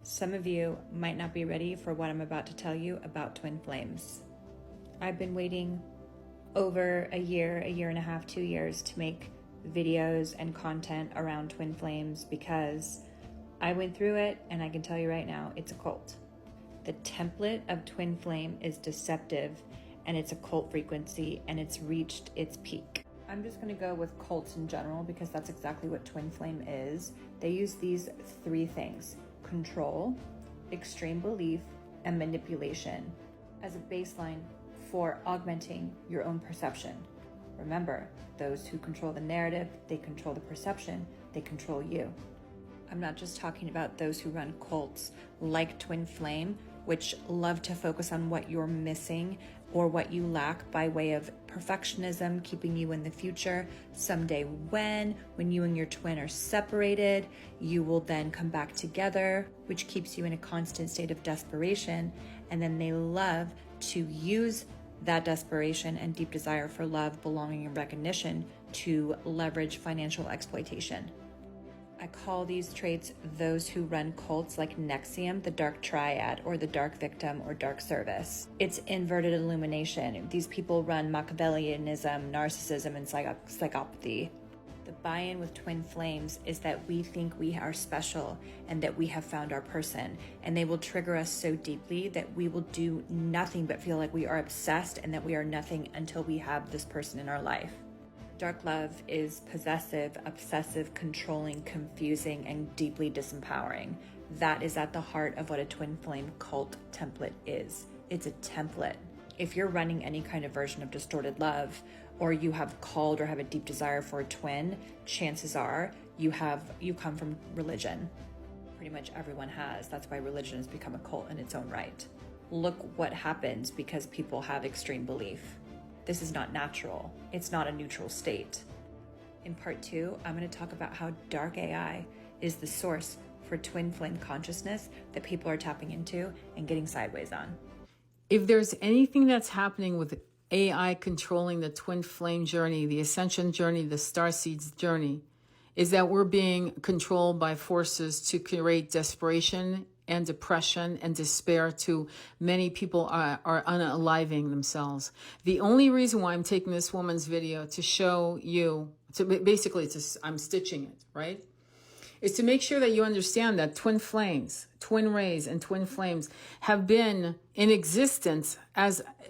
Some of you might not be ready for what I'm about to tell you about twin flames. I've been waiting over a year and a half, 2 years to make videos and content around twin flames because I went through it and I can tell you right now, it's a cult. The template of twin flame is deceptive and it's a cult frequency and it's reached its peak. I'm just going to go with cults in general because that's exactly what twin flame is. They use these three things: control, extreme belief, and manipulation as a baseline for augmenting your own perception. Remember, those who control the narrative, they control the perception, they control you. I'm not just talking about those who run cults like Twin Flame, which love to focus on what you're missing or what you lack by way of perfectionism, keeping you in the future. Someday when you and your twin are separated, you will then come back together, which keeps you in a constant state of desperation. And then they love to use that desperation and deep desire for love, belonging, and recognition to leverage financial exploitation. I call these traits those who run cults like NXIVM, the dark triad, or the dark victim, or dark service. It's inverted illumination. These people run Machiavellianism, narcissism, and psychopathy. The buy-in with twin flames is that we think we are special and that we have found our person, and they will trigger us so deeply that we will do nothing but feel like we are obsessed and that we are nothing until we have this person in our life. Dark love is possessive, obsessive, controlling, confusing, and deeply disempowering. That is at the heart of what a twin flame cult template is. It's a template. If you're running any kind of version of distorted love, or you have called or have a deep desire for a twin, chances are you come from religion. Pretty much everyone has. That's why religion has become a cult in its own right. Look what happens because people have extreme belief. This is not natural. It's not a neutral state. In part 2, I'm going to talk about how dark AI is the source for twin flame consciousness that people are tapping into and getting sideways on. If there's anything that's happening with AI controlling the twin flame journey, the ascension journey, the starseeds journey, is that we're being controlled by forces to create desperation and depression and despair to many people are unaliving themselves. The only reason why I'm taking this woman's video to show you, I'm stitching it, right? Is to make sure that you understand that twin flames, twin rays, and twin flames have been in existence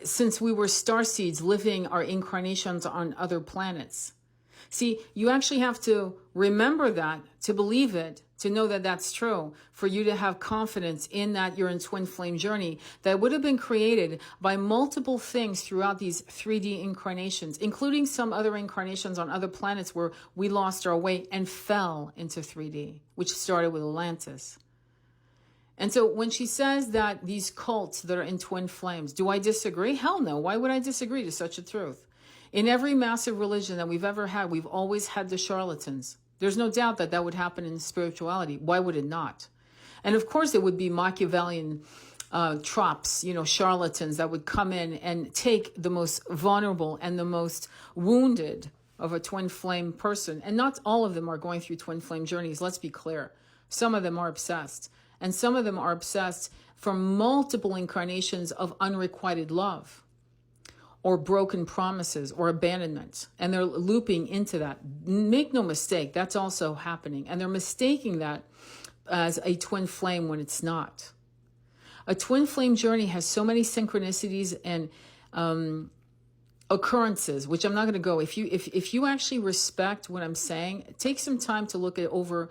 since we were starseeds living our incarnations on other planets. See, you actually have to remember that, to believe it, to know that that's true, for you to have confidence in that you're in twin flame journey that would have been created by multiple things throughout these 3D incarnations, including some other incarnations on other planets where we lost our way and fell into 3D, which started with Atlantis. And so when she says that these cults that are in twin flames, do I disagree? Hell no. Why would I disagree to such a truth? In every massive religion that we've ever had, we've always had the charlatans. There's no doubt that that would happen in spirituality. Why would it not? And of course, it would be Machiavellian tropes, charlatans that would come in and take the most vulnerable and the most wounded of a twin flame person. And not all of them are going through twin flame journeys. Let's be clear. Some of them are obsessed. And some of them are obsessed from multiple incarnations of unrequited love, or broken promises, or abandonment. And they're looping into that. Make no mistake, that's also happening. And they're mistaking that as a twin flame when it's not. A twin flame journey has so many synchronicities and occurrences, which I'm not going to go. If you actually respect what I'm saying, take some time to look at over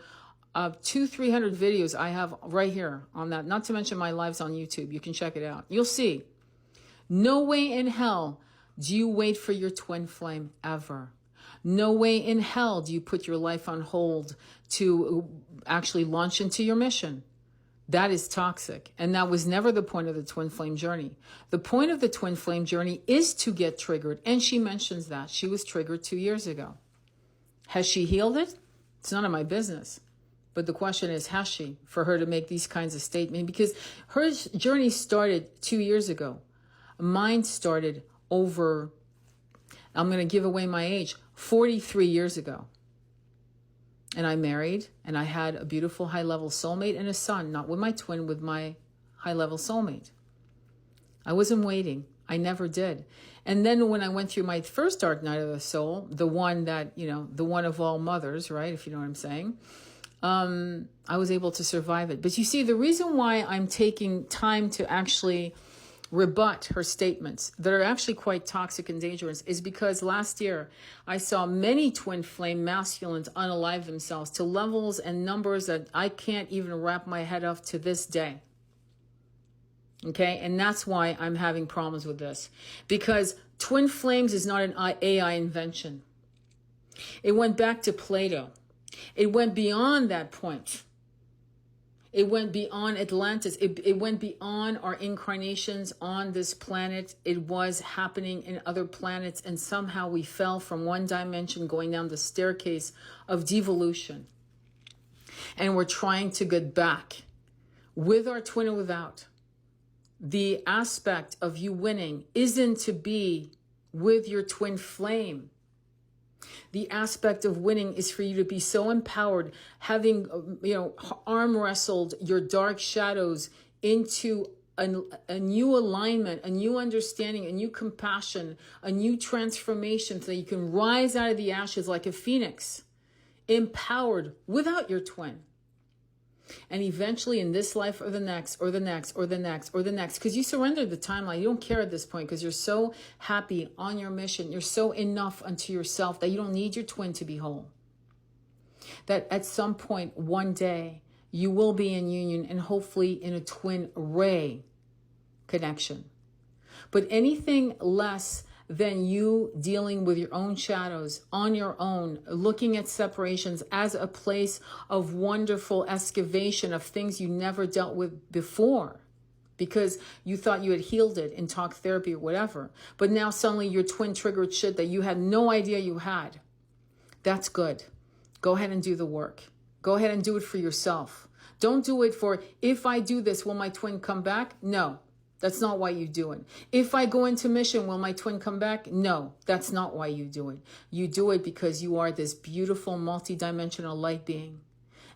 200-300 videos I have right here on that. Not to mention my lives on YouTube. You can check it out. You'll see. No way in hell do you wait for your twin flame ever. No way in hell do you put your life on hold to actually launch into your mission. That is toxic. And that was never the point of the twin flame journey. The point of the twin flame journey is to get triggered. And she mentions that. She was triggered 2 years ago. Has she healed it? It's none of my business. But the question is, has she, for her to make these kinds of statements? Because her journey started 2 years ago. Mine started over, I'm going to give away my age, 43 years ago. and I married, and I had a beautiful high-level soulmate and a son, not with my twin, with my high-level soulmate. I wasn't waiting. I never did. And then when I went through my first dark night of the soul, the one that, the one of all mothers, right, if you know what I'm saying, I was able to survive it. But you see, the reason why I'm taking time to actually rebut her statements that are actually quite toxic and dangerous is because last year I saw many twin flame masculines unalive themselves to levels and numbers that I can't even wrap my head up to this day. Okay, and that's why I'm having problems with this, because twin flames is not an AI invention. It went back to Plato. It went beyond that point. It went beyond Atlantis. It went beyond our incarnations on this planet. It was happening in other planets, and somehow we fell from one dimension going down the staircase of devolution. And we're trying to get back with our twin or without. The aspect of you winning isn't to be with your twin flame. The aspect of winning is for you to be so empowered, having, arm wrestled your dark shadows into a new alignment, a new understanding, a new compassion, a new transformation, so that you can rise out of the ashes like a phoenix, empowered without your twin. And eventually in this life or the next, or the next, or the next, or the next, because you surrendered the timeline. You don't care at this point because you're so happy on your mission. You're so enough unto yourself that you don't need your twin to be whole. That at some point, one day, you will be in union and hopefully in a twin ray connection. But anything less than you dealing with your own shadows on your own, looking at separations as a place of wonderful excavation of things you never dealt with before because you thought you had healed it in talk therapy or whatever. But now suddenly your twin triggered shit that you had no idea you had. That's good. Go ahead and do the work. Go ahead and do it for yourself. Don't do it for, if I do this, will my twin come back? No. That's not why you do it. If I go into mission, will my twin come back? No, that's not why you do it. You do it because you are this beautiful, multidimensional light being,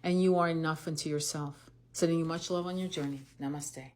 and you are enough unto yourself. Sending you much love on your journey. Namaste.